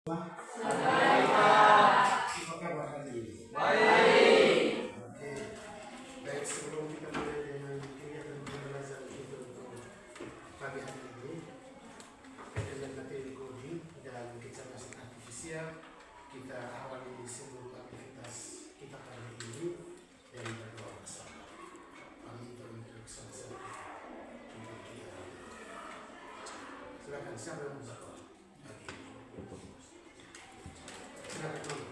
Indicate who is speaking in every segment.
Speaker 1: Baik, Pak.
Speaker 2: Apa kabar hari ini?
Speaker 1: Baik.
Speaker 2: Oke. Baik, sebelum kita mulai dengan kegiatan pembelajaran kita untuk pagi hari ini, dengan materi coding dan kecerdasan artifisial, kita awali seluruh aktivitas kita pada hari ini dari berdoa bersama. Kami untuk salah satu untuk kita. Silakan siapa yang mau berdoa? Silakan Mama.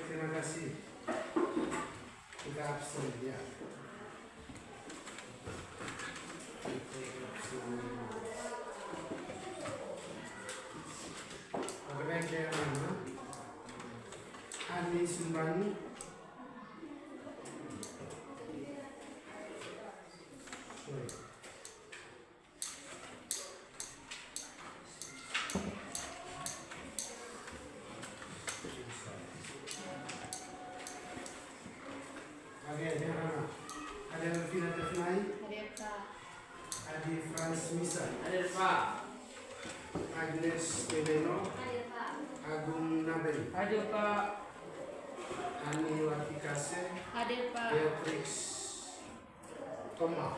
Speaker 2: Terima kasih. Kita absen ya. Baik dari mana? Ani Sumbani. Ada mana? Ada Elvina Tefnai.
Speaker 3: Hadir Pak.
Speaker 2: Adi Frans Misa.
Speaker 1: Hadir, Pak.
Speaker 2: Agnes Tebeno.
Speaker 3: Hadir Pak.
Speaker 2: Agung Nabel.
Speaker 1: Hadir, Pak.
Speaker 2: Ani Watikase.
Speaker 3: Hadir Pak.
Speaker 2: Beatrix Toma.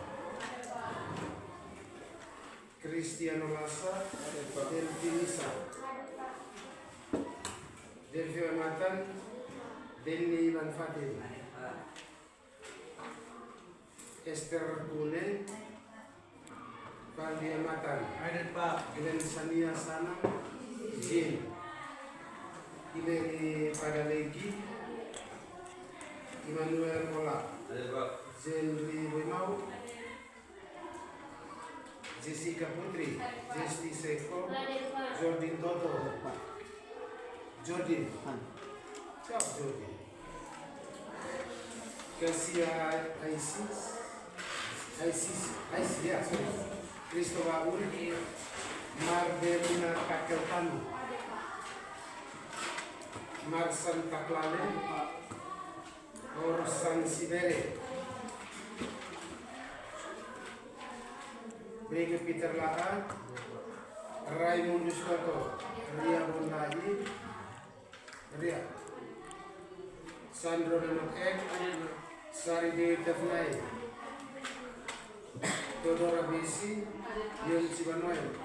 Speaker 2: Cristiano Lasa. Delvi Nisa. Delvi Amatan. Denny Ivan Fatin. Esther Kune. Pandi Amatan.
Speaker 1: Hadir, Pak.
Speaker 2: Glenn Sania Sana. Jin. Ileri Padalegi. Emmanuel Mola.
Speaker 1: Hadir, Pak.
Speaker 2: Zenri Wimau. Jessica Putri. Jesti Seko.
Speaker 3: Hadir Pak.
Speaker 2: Jordin Toto. Jordin. Siapa Jordin? Kasia Isis ya, sorry. Kristo Baul. Mardelina Kakeltanu. Marsan Taklane. Orsan Sibere. Brege Peter Laha. Raimundus Toto. Ria Bondai. Ria. Sandro Nanok Ek. Sari Dewi Tefnai. Todora Besi. Yon Sibanoel.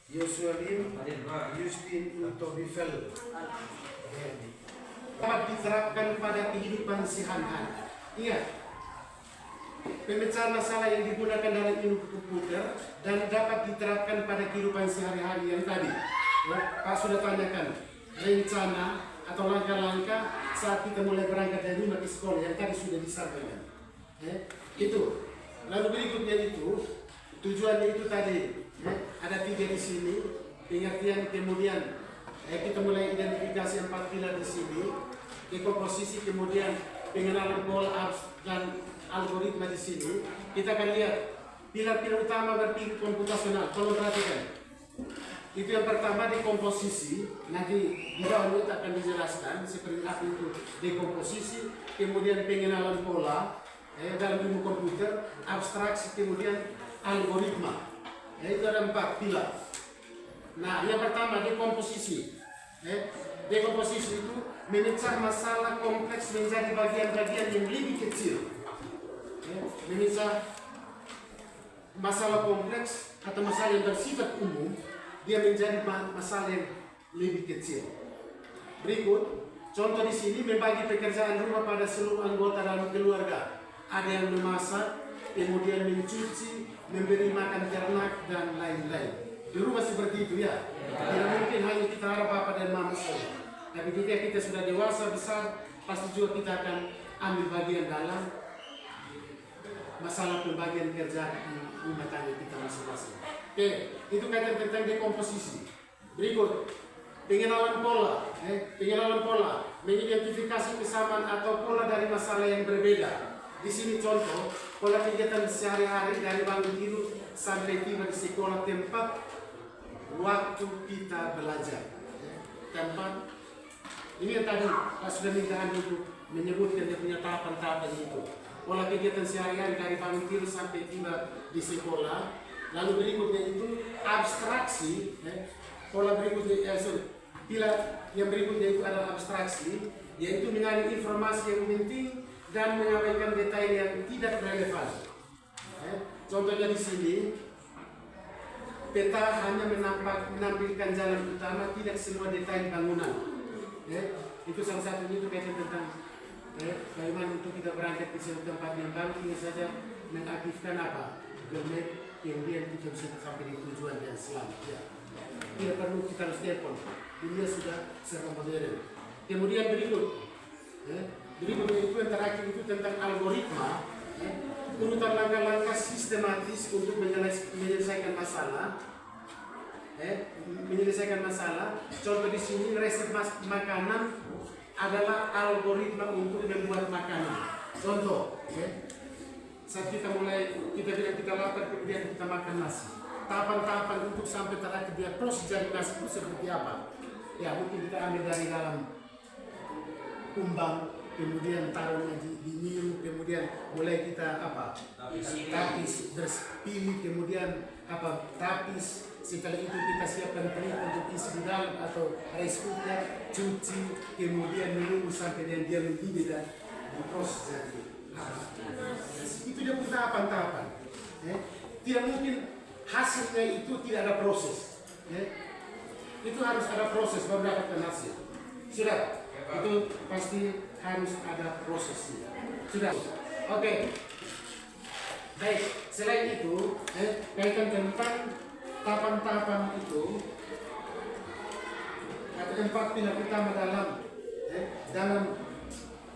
Speaker 2: Yosua Lim.
Speaker 1: Hadir, Pak.
Speaker 2: Justin Utobifel. Dapat diterapkan pada kehidupan sehari-hari. Ingat, pemecahan masalah yang digunakan dalam ilmu komputer dan dapat diterapkan pada kehidupan sehari-hari yang tadi. Ya, Pak sudah tanyakan rencana atau langkah-langkah saat kita mulai berangkat dari rumah ke sekolah yang tadi sudah disampaikan. Itu. Lalu berikutnya itu tujuannya itu tadi. Ada 3 di sini. Pengertian kemudian kita mulai identifikasi 4 pilar di sini. Dekomposisi kemudian pengenalan pola dan algoritma di sini. Kita akan lihat pilar-pilar utama berpikir komputasional. Kalau perhatikan. Itu yang pertama dekomposisi. Nanti di bawah itu akan dijelaskan seperti apa itu dekomposisi, kemudian pengenalan pola dalam ilmu komputer, abstraksi, kemudian algoritma. Itu ada 4 pilar. Nah, yang pertama dekomposisi. Dekomposisi itu memecah masalah kompleks menjadi bagian-bagian yang lebih kecil. Memecah masalah kompleks atau masalah yang bersifat umum, dia menjadi masalah yang lebih kecil. Berikut contoh di sini membagi pekerjaan rumah pada seluruh anggota dalam keluarga. Ada yang memasak, kemudian mencuci, memberi makan ternak dan lain-lain. Di rumah seperti itu ya. Tidak mungkin hanya kita harap bapak dan mama saja. Tapi ketika kita sudah dewasa besar, pasti juga kita akan ambil bagian dalam masalah pembagian kerja di rumah tangga kita masing-masing. Oke, itu kaitan tentang dekomposisi. Berikut, pengenalan pola, mengidentifikasi kesamaan atau pola dari masalah yang berbeda. Di sini contoh, pola kegiatan sehari-hari dari bangun tidur sampai tiba di sekolah tempat waktu kita belajar. Tempat ini yang tadi Pak sudah minta untuk menyebutkan dia punya tahapan-tahapan itu. Pola kegiatan sehari-hari dari bangun tidur sampai tiba di sekolah. Lalu berikutnya itu abstraksi. Pola berikutnya, yang berikutnya itu adalah abstraksi, yaitu mengalir informasi yang penting dan mengabaikan detail yang tidak relevan. Contohnya di sini, peta hanya menampilkan jalan utama, tidak semua detail bangunan. Itu salah satunya itu kaitan tentang bagaimana untuk kita berangkat ke suatu tempat yang baru, ini saja mengaktifkan apa? Google Map, kemudian kita bisa sampai di tujuan yang selamat. Ya. Tidak perlu kita harus telepon, dunia sudah serba modern. Kemudian berikutnya itu yang terakhir itu tentang algoritma, urutan langkah-langkah sistematis untuk menyelesaikan masalah. Contoh di sini resep makanan adalah algoritma untuk membuat makanan. Contoh, saat kita bilang kita lapar, kemudian kita makan nasi. Tahapan-tahapan untuk sampai terakhir dia proses jadi nasi itu seperti apa? Ya mungkin kita ambil dari dalam kumbang, kemudian taruhnya di minum, kemudian mulai kita tapis, pilih, kemudian tapis. Setelah itu kita siapkan telur untuk isi di dalam atau rice cooker, cuci, kemudian menunggu sampai dia mendidih dan diproses jadi. Itu dia punya tahapan-tahapan. Tidak mungkin hasilnya itu tidak ada proses. Itu harus ada proses baru dapatkan hasil. Sudah, itu pasti harus ada prosesnya. Sudah, oke. Baik, selain itu, kaitan tentang tahapan-tahapan itu, ada 4 pilar utama dalam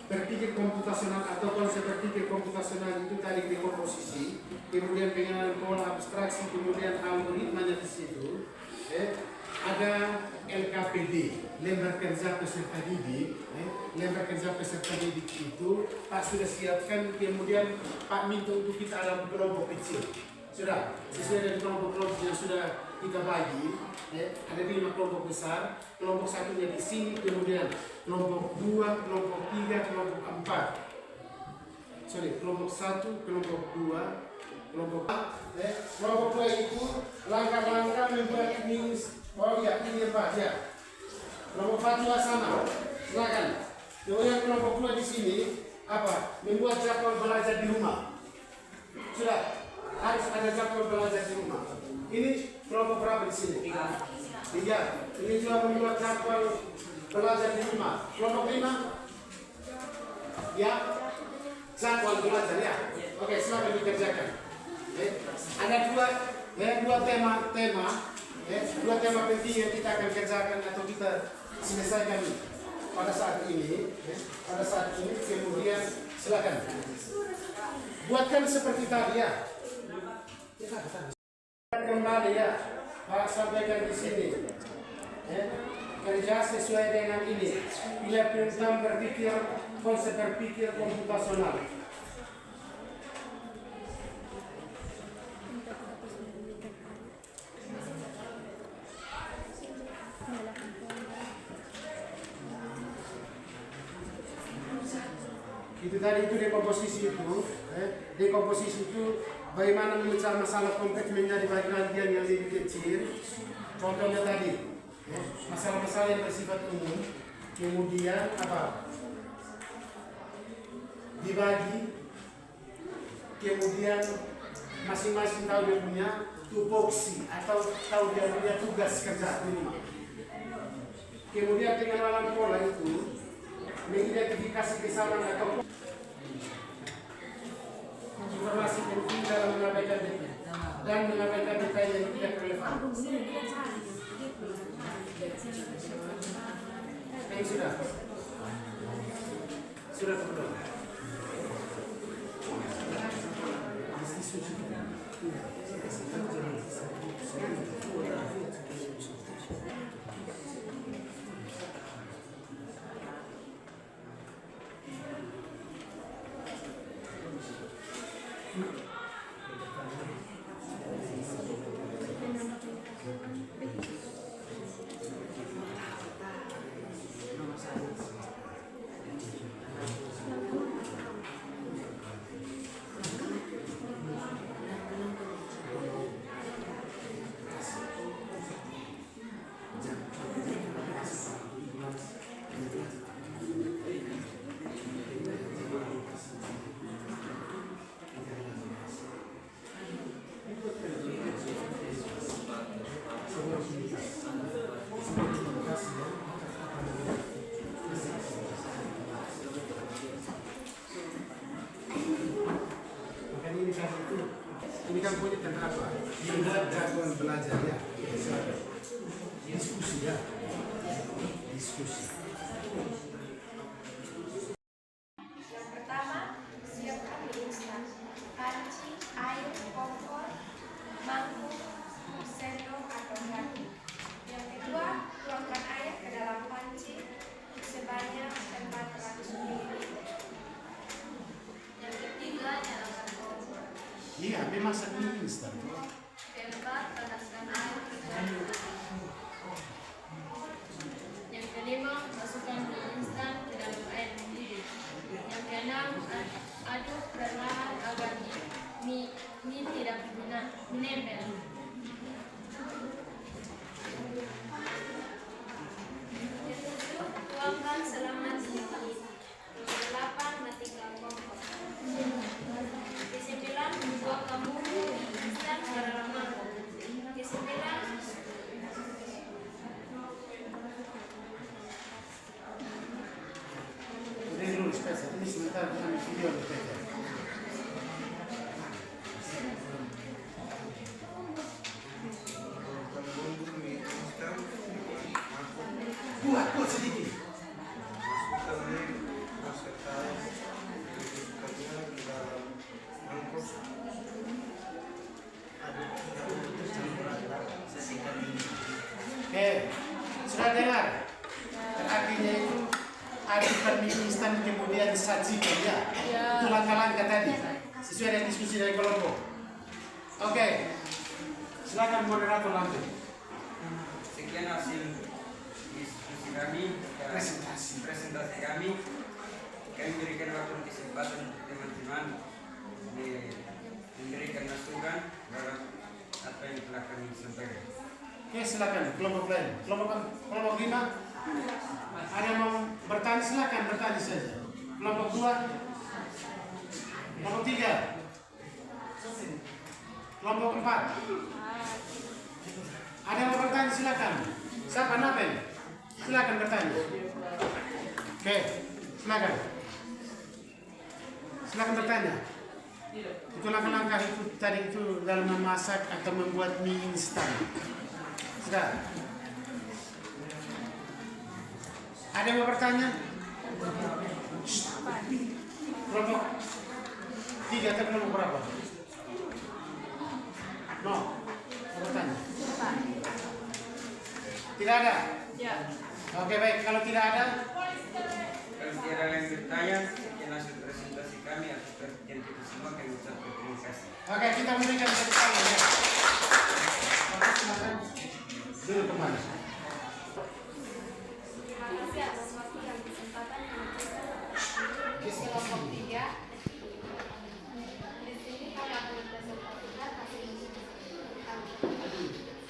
Speaker 2: berpikir komputasional atau konsep berpikir komputasional itu tadi dekomposisi, kemudian pengenalan pola abstraksi, kemudian algoritmanya di situ. Ada LKPD, lembar kerja peserta didik. Lembar kerja peserta didik itu Pak sudah siapkan, kemudian Pak minta untuk kita dalam kelompok kecil. Sudah, sesuai dengan kelompok-kelompok yang sudah kita bagi, ada 5 kelompok besar, kelompok satunya di sini, kemudian kelompok 2, kelompok 3, kelompok 4. Kelompok 1, kelompok 2, kelompok 4. Kelompok 2 itu langkah-langkah membuat ini, ini Pak, ya. Kelompok 4 juga sama, silakan. Kemudian kelompok 2 di sini, membuat jadwal belajar di rumah. Sudah. Harus ada jadwal belajar di rumah. Ini kelompok berapa di sini? 3. Ini juga membuat jadwal belajar di rumah. Kelompok 5? Ya, jadwal belajar ya. Oke, silakan dikerjakan. Ada dua tema penting yang kita akan kerjakan atau kita selesaikan pada saat ini. Kemudian silakan buatkan seperti tadi ya. Kembali ya, Pak sampaikan di sini. Kerja sesuai dengan ini. Bila tentang berpikir, konsep berpikir komputasional. Itu tadi itu dekomposisi itu. Dekomposisi itu bagaimana memecah masalah kompleks menjadi bagian yang lebih kecil. Contohnya tadi, masalah-masalah yang bersifat umum, kemudian dibagi, kemudian masing-masing tahu dia punya tupoksi atau tahu dia punya tugas kerja ini. Kemudian pengenalan pola itu mengidentifikasi kesamaan atau informasi penting dalam mengabaikan detail yang tidak relevan. Sudah belum? Ini kan punya tentang apa? Membuat jadwal belajar ya. Silakan. Diskusi ya. Diskusi.
Speaker 3: Yang pertama, siapkan mie instan, panci, air, kompor, mangkuk, sendok atau garpu. Yang kedua, tuangkan air ke dalam panci sebanyak 400 ml. Yang ketiga, nyalakan kompor.
Speaker 2: Iya, tapi masak mie instan.
Speaker 3: Keempat, panaskan air. Yang kelima, masukkan mie instan ke dalam air mendidih. Yang keenam, aduk perlahan agar mie tidak menempel. Ketujuh, tuangkan selama 3 menit. Kedelapan, matikan kompor. Kesembilan, tuangkan bumbu mie instan secara lama. Kesembilan,
Speaker 2: Udah dulu, spesial. Ini sebentar kita ambil video nih, Peter. Buat sedikit. Oke, sudah dengar? Artinya itu adukkan mie instan kemudian disajikan ya. Itu langkah-langkah tadi sesuai dengan diskusi dari kelompok. Oke, silakan moderator lanjut.
Speaker 1: Sekian hasil diskusi kami dan presentasi kami. Kami berikan waktu kesempatan untuk teman-teman memberikan masukan dalam apa yang telah kami sampaikan.
Speaker 2: Oke, silakan kelompok lain. Kelompok 5. Ada yang mau bertanya, silakan bertanya saja. Kelompok 2. Kelompok 3. Kelompok 4. Ada yang mau bertanya, silakan. Siapa namanya? Silakan bertanya. Oke, silakan. Silakan bertanya. Itu langkah-langkah itu tadi itu dalam memasak atau membuat mie instan. Sudah. Ada yang mau bertanya? Kelompok 3 atau kelompok berapa? No. Mau bertanya? Tidak ada?
Speaker 3: ya.
Speaker 2: Oke, baik. Kalau tidak ada,
Speaker 1: Kalau tidak ada yang bertanya, sekian hasil presentasi kami atas perhatian kita semua. Kami ucapkan terima kasih.
Speaker 2: oke, kita berikan tepuk tangan ya. Oke, silakan. Dulu kemana?
Speaker 3: Terima kasih atas waktu dan kesempatan yang diberikan kelompok 3. Di sini kami akan mempresentasikan hasil diskusi kami.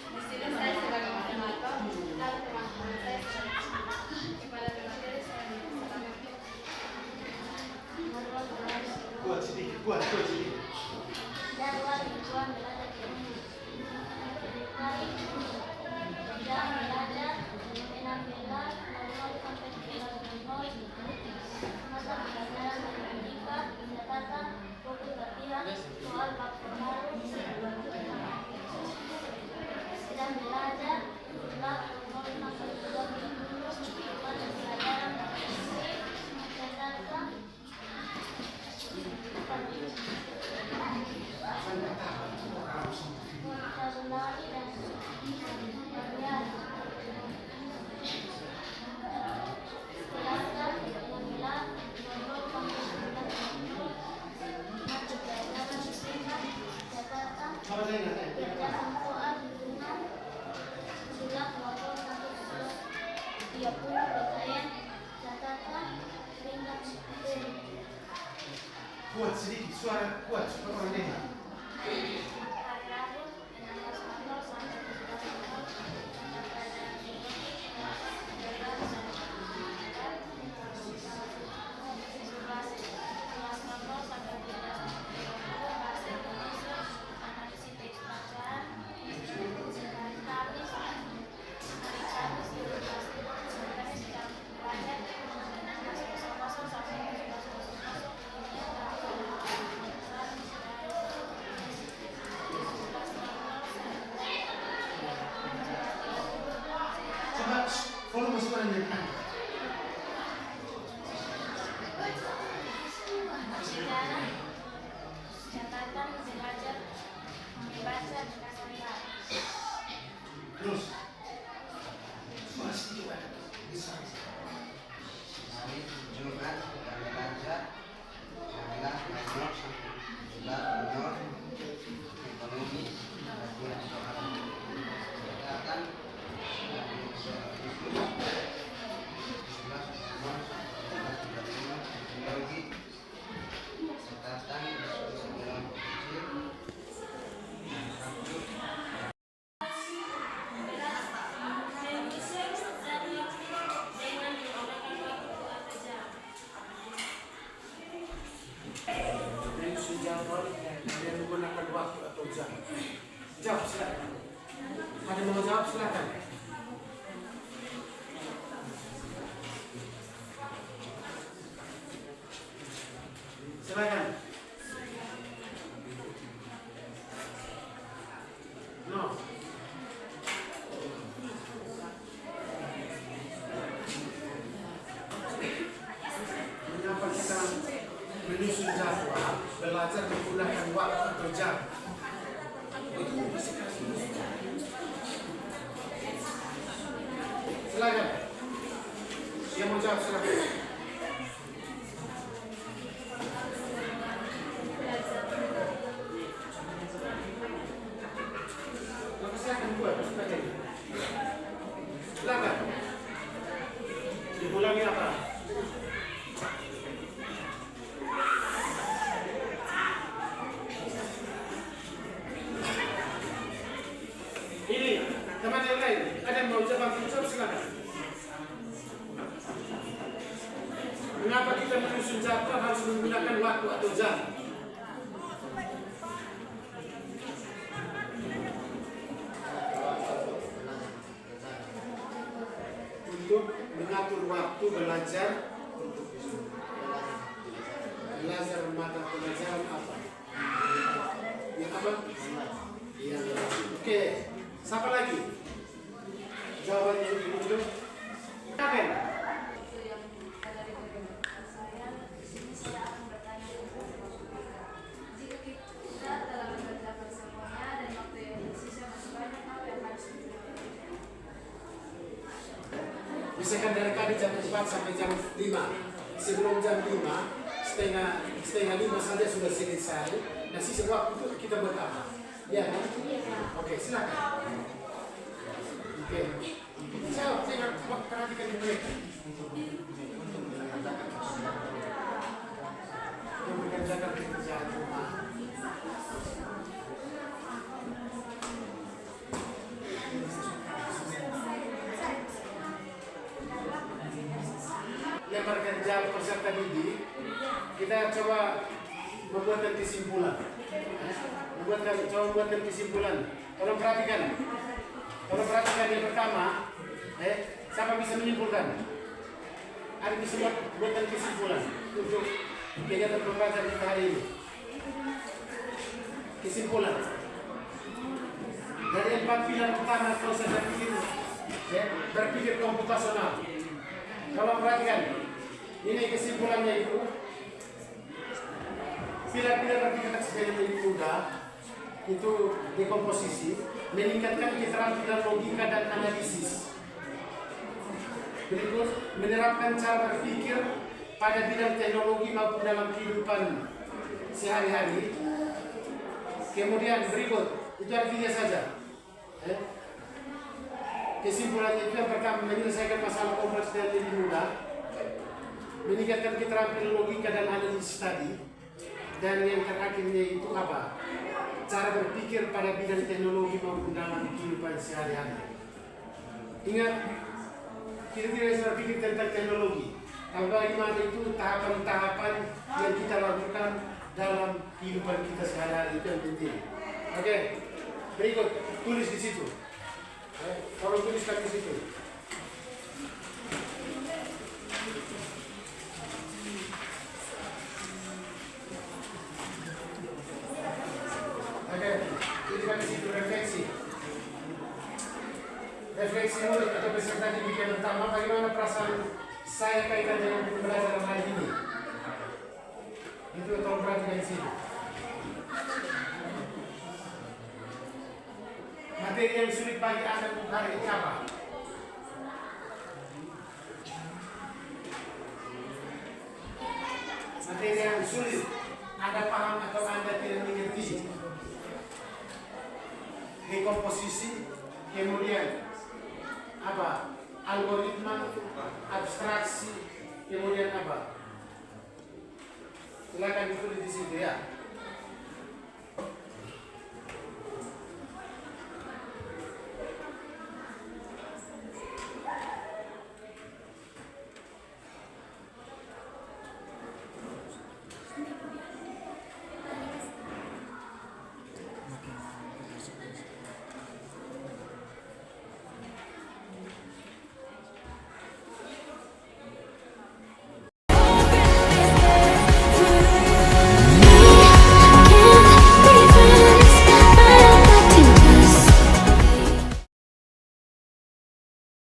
Speaker 3: Di sini saya sebagai moderator dan teman-teman saya sebagai kepada materi saya
Speaker 2: Kuat sedikit, kuat sedikit.
Speaker 3: jadwal tujuan belajar hari jam belajar 6 sampai 11 masa pelajaran matematika catatan buku latihan soal bab terbaru sedang belajar jumlah 0 sampai 20 mata pelajaran catatan vocabulari dan varian. Belajar mengulang 20 sampai 19 mata pelajaran singkat catatan kecerdasan soal hitungan jumlah 20 sampai 30 PKN catatan ringkas materi.
Speaker 2: Kuat sedikit, suara kuat supaya orang dengar.
Speaker 3: Hari Rabu 16 sampai 17 mata pelajaran biologi kelas 11 sampai 13 bahasa Indonesia analisis teks
Speaker 2: jawab. Jawab silakan. Ada mau jawab silakan. Silakan. No. Mengapa kita menyusun jadwal belajar menggunakan waktu atau jam? Silakan. Yang mau jawab silakan. Maka silakan buat silakan. Silakan. Diulangi apa? Ini teman yang lain ada yang mau jawab silakan. Mengapa kita menyusun jadwal harus menggunakan waktu atau jam? Untuk mengatur waktu belajar mata pelajaran apa? Yang apa? Yang oke. Siapa lagi? Jawabannya itu dulu. Kapan? Misalkan dari tadi jam 4 sampai jam 5. Sebelum jam 5, setengah 5 saja sudah selesai. Nah, sisa waktu itu kita buat apa? Ya, kan? Oke, silakan. Oke. Jawab, tengok perhatikan mereka. Yang mengerjakan pekerjaan rumah. Lembar kerja peserta didik, kita coba membuatkan kesimpulan. Membuatkan kesimpulan. Tolong perhatikan. Yang pertama, siapa bisa menyimpulkan? Ada bisa buatkan kesimpulan untuk kegiatan pembelajaran kita hari ini. Kesimpulan. Dari 4 pilar pertama proses berpikir komputasional. Tolong perhatikan. Ini kesimpulannya itu. Pilar-pilar berpikir eksperimen mudah itu dekomposisi, meningkatkan keterampilan logika dan analisis. Berikut, menerapkan cara berpikir pada bidang teknologi maupun dalam kehidupan sehari-hari. Kemudian berikut, itu artinya saja. Kesimpulannya itu yang pertama, menyelesaikan masalah kompleks dan lebih mudah, meningkatkan keterampilan logika dan analisis tadi, dan yang terakhirnya itu apa? Cara berpikir pada bidang teknologi maupun dalam kehidupan sehari-hari. Ingat, kita tidak bisa berpikir tentang teknologi. Tapi bagaimana itu tahapan-tahapan yang kita lakukan dalam kehidupan kita sehari-hari, itu yang penting. Oke, berikut tulis di situ. Kalau tuliskan di situ. Oke, tuliskan di situ refleksi. Refleksi murid atau peserta didik yang pertama, bagaimana perasaan saya kaitan dengan pembelajaran hari ini? Itu tolong perhatikan di sini. Materi yang sulit bagi Anda untuk hari ini apa? Materi yang sulit Anda paham atau Anda tidak mengerti. Dekomposisi, kemudian apa? Algoritma, abstraksi, kemudian apa? Silakan ditulis di situ ya.